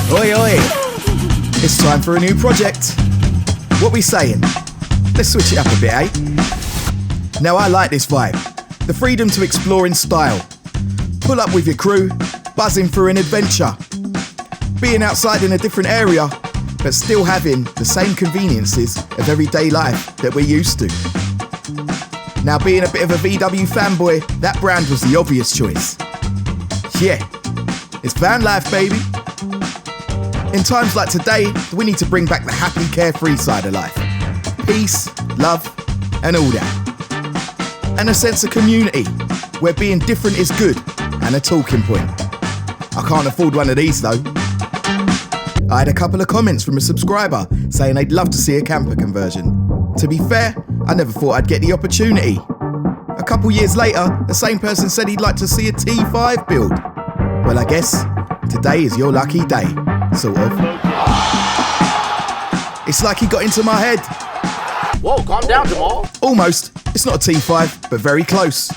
Oi, oi. It's time for a new project. What we saying? Let's switch it up a bit, eh? Now I like this vibe. The freedom to explore in style. Pull up with your crew, buzzing for an adventure. Being outside in a different area, but still having the same conveniences of everyday life that we're used to. Now, being a bit of a VW fanboy, that brand was the obvious choice. Yeah, it's van life, baby. In times like today, we need to bring back the happy, carefree side of life. Peace, love, and all that. And a sense of community, where being different is good and a talking point. I can't afford one of these though. I had a couple of comments from a subscriber saying they'd love to see a camper conversion. To be fair, I never thought I'd get the opportunity. A couple years later, the same person said he'd like to see a T5 build. Well, I guess today is your lucky day, sort of. It's like he got into my head. Whoa, calm down, Jamal. Almost. It's not a T5, but very close.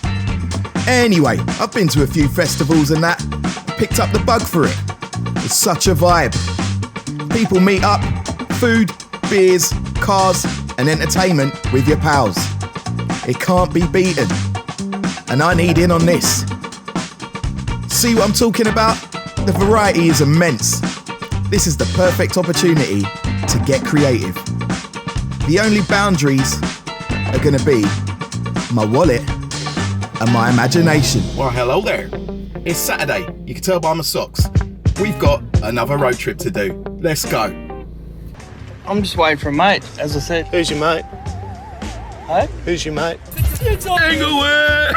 Anyway, I've been to a few festivals and that. Picked up the bug for it. It's such a vibe. People meet up, food, beers, cars, and entertainment with your pals. It can't be beaten. And I need in on this. See what I'm talking about? The variety is immense. This is the perfect opportunity to get creative. The only boundaries are going to be my wallet and my imagination. Well, hello there. It's Saturday. You can tell by my socks. We've got another road trip to do. Let's go. I'm just waiting for a mate, as I said. Who's your mate? Hey? Who's your mate? Inglewood!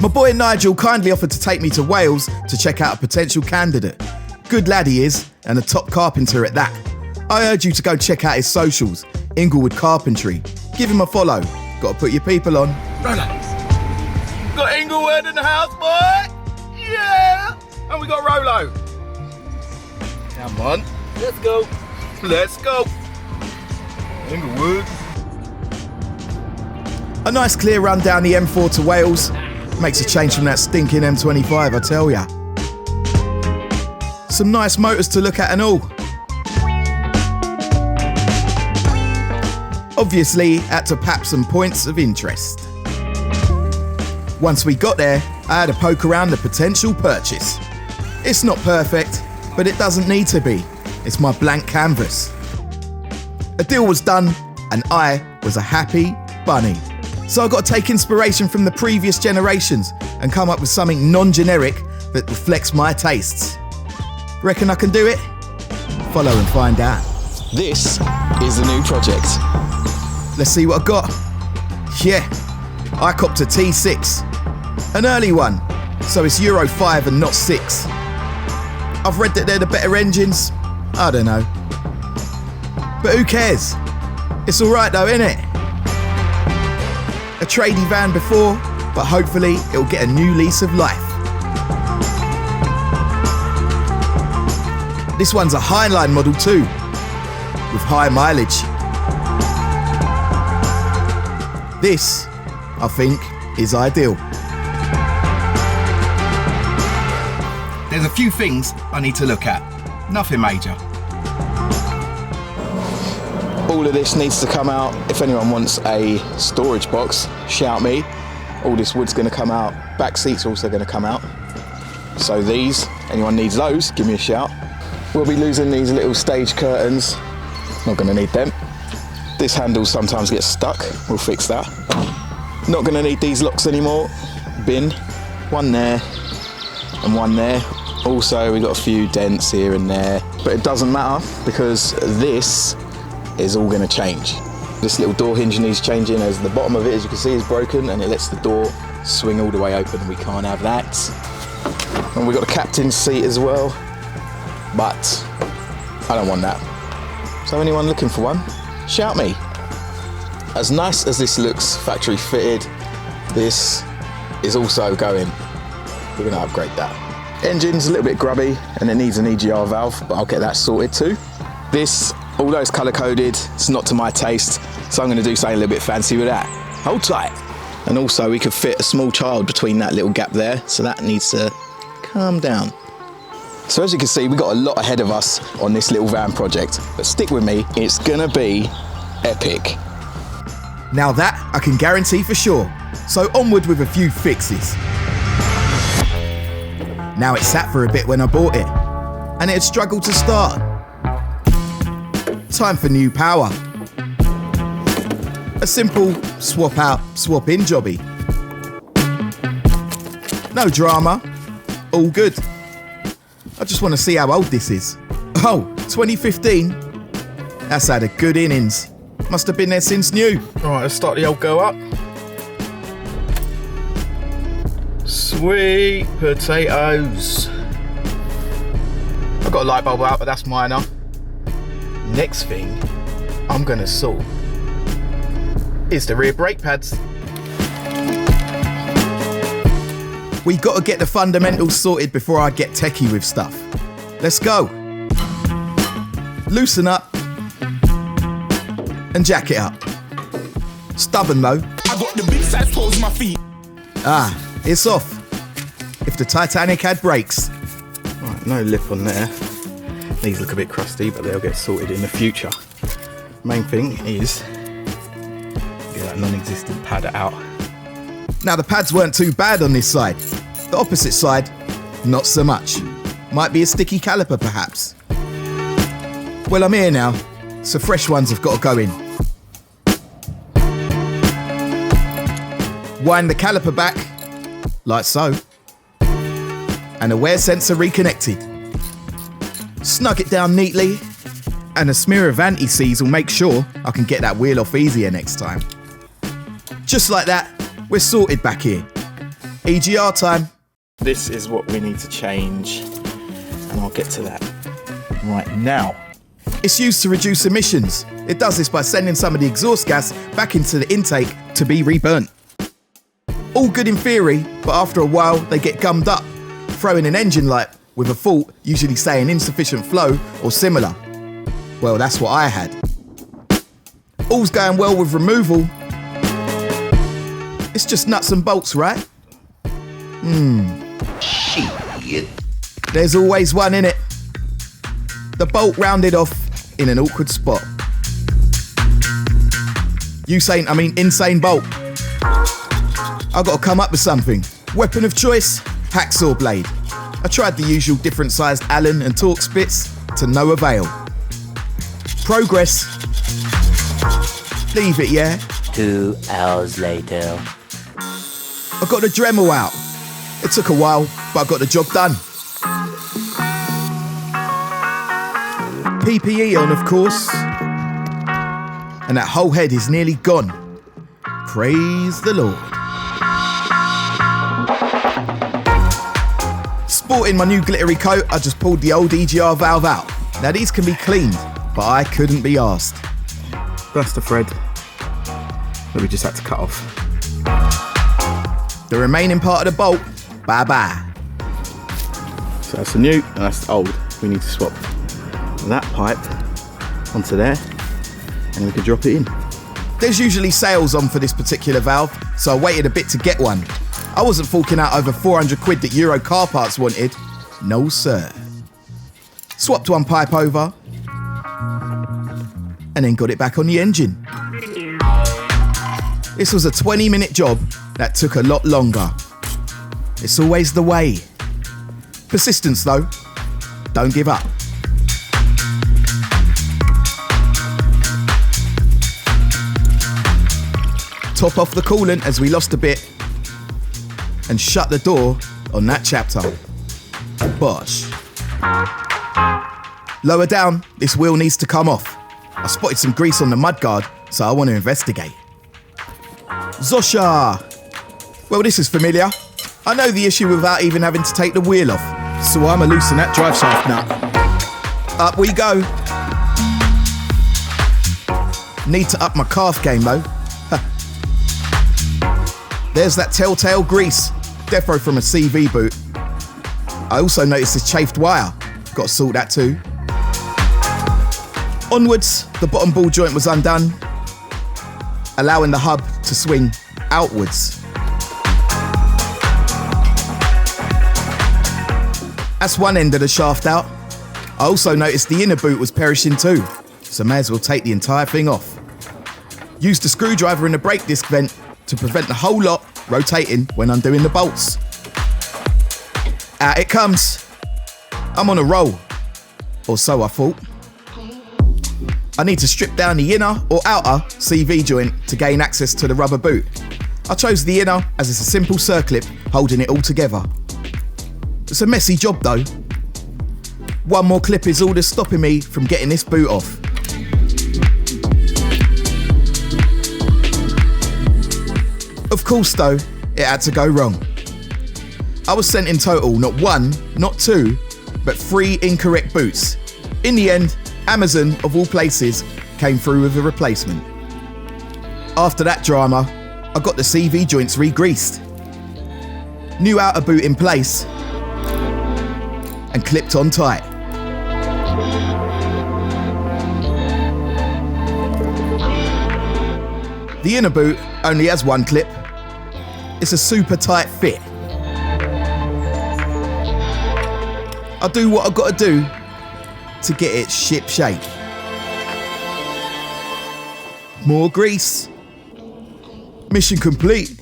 My boy Nigel kindly offered to take me to Wales to check out a potential candidate. Good lad he is, and a top carpenter at that. I urge you to go check out his socials, Inglewood Carpentry. Give him a follow. Got to put your people on. Relax. Got Inglewood in the house, boy! Yeah! And we got Rolo. Come on. Let's go. Let's go. Inglewood. A nice clear run down the M4 to Wales. Makes a change from that stinking M25, I tell ya. Some nice motors to look at and all. Obviously, had to pap some points of interest. Once we got there, I had a poke around the potential purchase. It's not perfect, but it doesn't need to be. It's my blank canvas. A deal was done, and I was a happy bunny. So I got to take inspiration from the previous generations and come up with something non-generic that reflects my tastes. Reckon I can do it? Follow and find out. This is the new project. Let's see what I got. Yeah, I copped a T6. An early one, so it's Euro 5 and not 6. I've read that they're the better engines. I don't know. But who cares? It's alright though, innit? A tradie van before, but hopefully it'll get a new lease of life. This one's a Highline model too, with high mileage. This, I think, is ideal. There's a few things I need to look at. Nothing major. All of this needs to come out. If anyone wants a storage box, shout me. All this wood's going to come out. Back seats also going to come out. So these, anyone needs those, give me a shout. We'll be losing these little stage curtains. Not going to need them. This handle sometimes gets stuck. We'll fix that. Not going to need these locks anymore. Bin. One there and one there. Also, we've got a few dents here and there. But it doesn't matter because this is all going to change. This little door hinge needs changing, as the bottom of it, as you can see, is broken and it lets the door swing all the way open. We can't have that. And we've got a captain's seat as well, but I don't want that. So anyone looking for one, shout me. As nice as this looks factory fitted, this is also going. We're going to upgrade that. Engine's a little bit grubby and it needs an EGR valve, but I'll get that sorted too. This, although it's colour coded, it's not to my taste, so I'm going to do something a little bit fancy with that. Hold tight. And also we could fit a small child between that little gap there, so that needs to calm down. So as you can see, we've got a lot ahead of us on this little van project, but stick with me, it's gonna be epic. Now that I can guarantee for sure. So onward with a few fixes. Now it sat for a bit when I bought it, and it had struggled to start. Time for new power. A simple swap out, swap in jobby. No drama, all good. I just want to see how old this is. Oh, 2015? That's had a good innings. Must have been there since new. Right, let's start the old go up. Sweet potatoes. I've got a light bulb out, but that's minor. Next thing I'm gonna sort is the rear brake pads. We got to get the fundamentals sorted before I get techie with stuff. Let's go. Loosen up and jack it up. Stubborn though. I got the big size toes in my feet. Ah, it's off. If the Titanic had brakes. Right, no lip on there. These look a bit crusty, but they'll get sorted in the future. Main thing is get that non-existent pad out. Now the pads weren't too bad on this side. The opposite side, not so much. Might be a sticky caliper perhaps. Well, I'm here now, so fresh ones have got to go in. Wind the caliper back, like so. And a wear sensor reconnected. Snug it down neatly, and a smear of anti-seize will make sure I can get that wheel off easier next time. Just like that, we're sorted back here. EGR time. This is what we need to change, and I'll get to that right now. It's used to reduce emissions. It does this by sending some of the exhaust gas back into the intake to be reburnt. All good in theory, but after a while they get gummed up, throwing an engine light with a fault usually saying insufficient flow or similar. Well, that's what I had. All's going well with removal. It's just nuts and bolts, right? Shit. There's always one in it. The bolt rounded off in an awkward spot. Insane bolt. I've got to come up with something. Weapon of choice, hacksaw blade. I tried the usual different sized Allen and Torx bits to no avail. Progress. Leave it, yeah? 2 hours later. I got the Dremel out. It took a while, but I got the job done. PPE on, of course. And that whole head is nearly gone. Praise the Lord. Sporting my new glittery coat, I just pulled the old EGR valve out. Now these can be cleaned, but I couldn't be arsed. That's the thread that we just had to cut off. The remaining part of the bolt, bye-bye. So that's the new and that's the old. We need to swap that pipe onto there and we can drop it in. There's usually sales on for this particular valve, so I waited a bit to get one. I wasn't forking out over 400 quid that Euro car parts wanted. No sir. Swapped one pipe over and then got it back on the engine. This was a 20-minute job that took a lot longer. It's always the way. Persistence though. Don't give up. Top off the coolant as we lost a bit and shut the door on that chapter. Bosh. Lower down, this wheel needs to come off. I spotted some grease on the mudguard, so I want to investigate. Zosha! Well, this is familiar. I know the issue without even having to take the wheel off, so I'ma loosen that drive shaft nut. Up we go. Need to up my calf game though. There's that telltale grease, defo from a CV boot. I also noticed this chafed wire. Got to sort that too. Onwards, the bottom ball joint was undone, allowing the hub to swing outwards. That's one end of the shaft out. I also noticed the inner boot was perishing too, so may as well take the entire thing off. Used a screwdriver in the brake disc vent to prevent the whole lot rotating when undoing the bolts. Out it comes. I'm on a roll, or so I thought. I need to strip down the inner or outer CV joint to gain access to the rubber boot. I chose the inner as it's a simple circlip holding it all together. It's a messy job though. One more clip is all that's stopping me from getting this boot off. Of course though, it had to go wrong. I was sent in total not one, not two, but 3 incorrect boots. In the end, Amazon, of all places, came through with a replacement. After that drama, I got the CV joints re-greased. New outer boot in place and clipped on tight. The inner boot only has one clip. It's a super tight fit. I'll do what I've got to do to get it ship shape. More grease. Mission complete.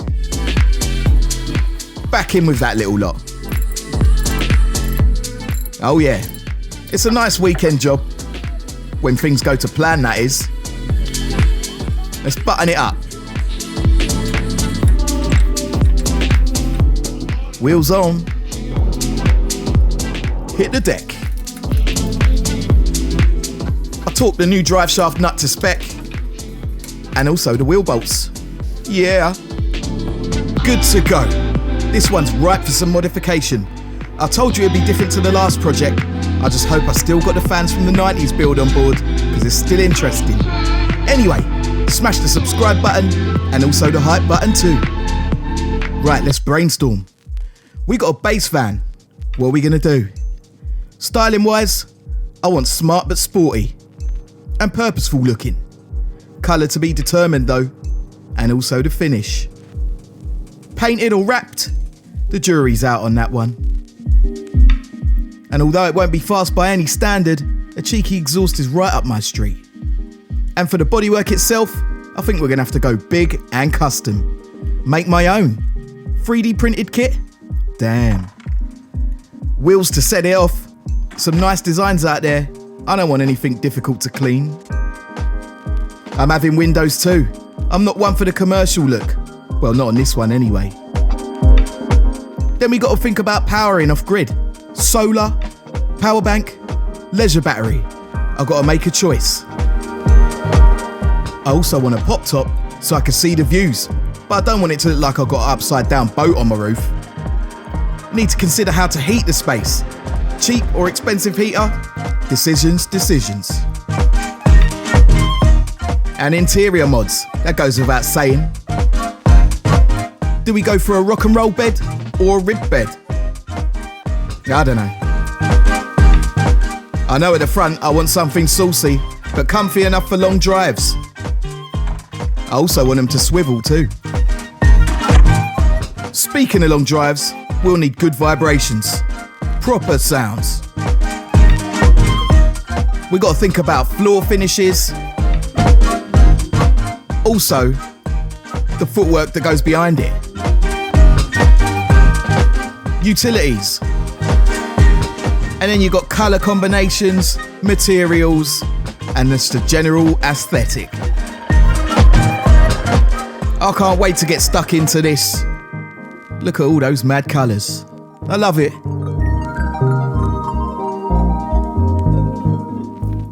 Back in with that little lot. Oh yeah, it's a nice weekend job. When things go to plan, that is. Let's button it up. Wheels on. Hit the deck. I torqued the new drive shaft nut to spec. And also the wheel bolts. Yeah. Good to go. This one's ripe for some modification. I told you it'd be different to the last project. I just hope I still got the fans from the 90s build on board, because it's still interesting. Anyway, smash the subscribe button and also the hype button too. Right, let's brainstorm. We got a base van. What are we gonna do? Styling wise, I want smart but sporty and purposeful looking. Colour to be determined though, and also the finish. Painted or wrapped? The jury's out on that one. And although it won't be fast by any standard, a cheeky exhaust is right up my street. And for the bodywork itself, I think we're gonna have to go big and custom. Make my own. 3D printed kit? Damn. Wheels to set it off. Some nice designs out there. I don't want anything difficult to clean. I'm having windows too. I'm not one for the commercial look. Well, not on this one anyway. Then we got to think about powering off grid. Solar, power bank, leisure battery. I've got to make a choice. I also want a pop top so I can see the views, but I don't want it to look like I've got an upside down boat on my roof. Need to consider how to heat the space. Cheap or expensive heater? Decisions. And interior mods, that goes without saying. Do we go for a rock and roll bed or a rib bed? I don't know. I know at the front I want something saucy, but comfy enough for long drives. I also want them to swivel too. Speaking of long drives, we'll need good vibrations. Proper sounds. We got to think about floor finishes. Also, the footwork that goes behind it. Utilities. And then you've got colour combinations, materials, and just the general aesthetic. I can't wait to get stuck into this. Look at all those mad colours. I love it.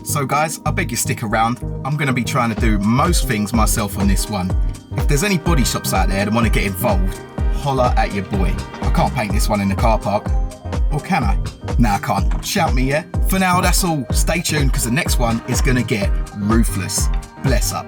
So guys, I beg you stick around. I'm going to be trying to do most things myself on this one. If there's any body shops out there that want to get involved, holler at your boy. I can't paint this one in the car park. Or can I? Nah, I can't. Shout me, yeah? For now, that's all. Stay tuned, because the next one is going to get ruthless. Bless up.